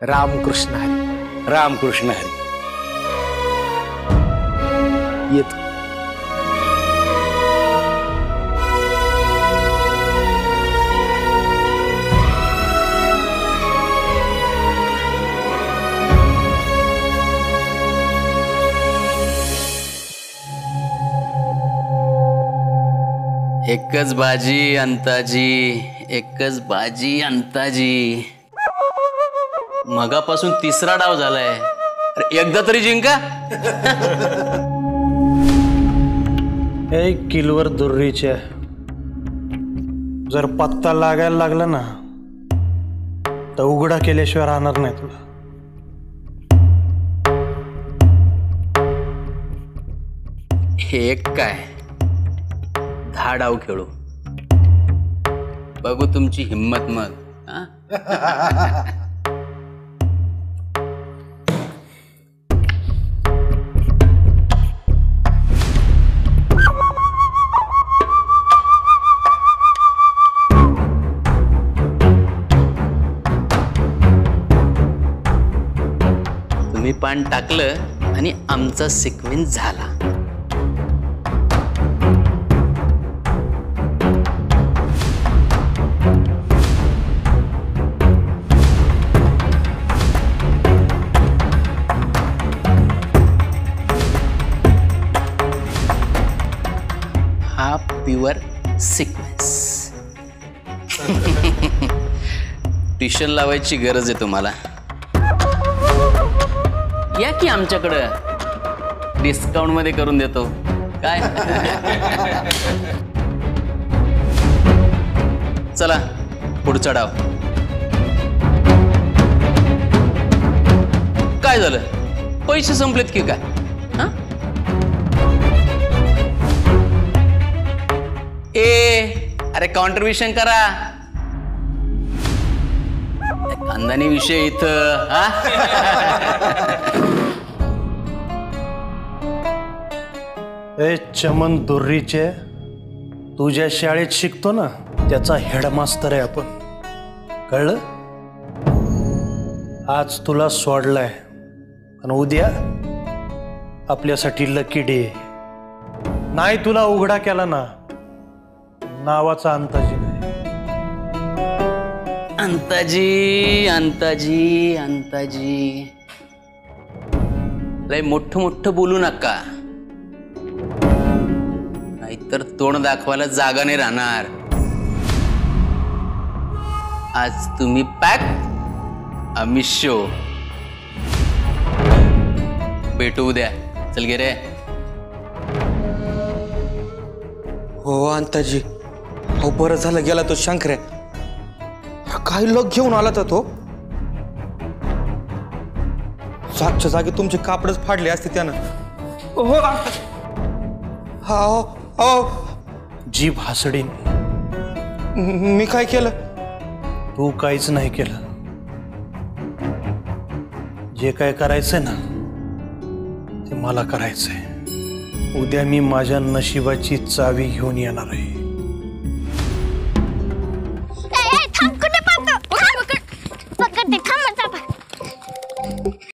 रामकृष्ण हरी. रामकृष्ण हरी. येतो. एकच बाजी अंताजी, एकच बाजी अंताजी. मगापासून तिसरा डाव झालाय. अरे एकदा तरी जिंका. एक किलवर दुर्रीच्या जर पत्ता लागायला लागला ना तर उघडा केल्याशिवाय राहणार नाही तुला. एक काय 10 डाव खेळू, बघू तुमची हिम्मत मग. तुम्ही पान टाकलं आणि आमचा सिक्वेन्स झाला. हा प्युअर सिक्वेन्स. ट्युशन लावायची गरज आहे तुम्हाला. या की आमच्याकडं, डिस्काउंट मध्ये करून देतो. काय चला पुढचा डाव. काय झालं, पैसे संपलेत की काय? अरे कॉन्ट्रीब्युशन करा. खानदानी विषय इथं. ए चमन दुर्रीचे, तुझ्या शाळेत शिकतो ना त्याचा हेडमास्तर आहे आपण, कळलं? आज तुला सोडलाय आणि उद्या आपल्यासाठी लकी डे. नाही तुला उघडा केला ना नावाचा अंताजी नाही. अंताजी अंताजी अंताजी लय मोठं मोठं बोलू नका, नाहीतर तोंड दाखवायला जागा नाही राहणार. आज तुम्ही पॅक, आम्ही शो. भेटू उद्या. चल गे रे. हो अंताजी, हो बरं झालं गेला तो शंकर्या. काय लग घेऊन आला तर तो. 7च्या जागी तुमचे कापडच फाडले असते त्यानं. हो हो. जीभ हासडीन. मी काय केलं? तू काहीच नाही केलं. जे काय करायचंय ना ते मला करायचंय. उद्या मी माझ्या नशिबाची चावी घेऊन येणार आहे.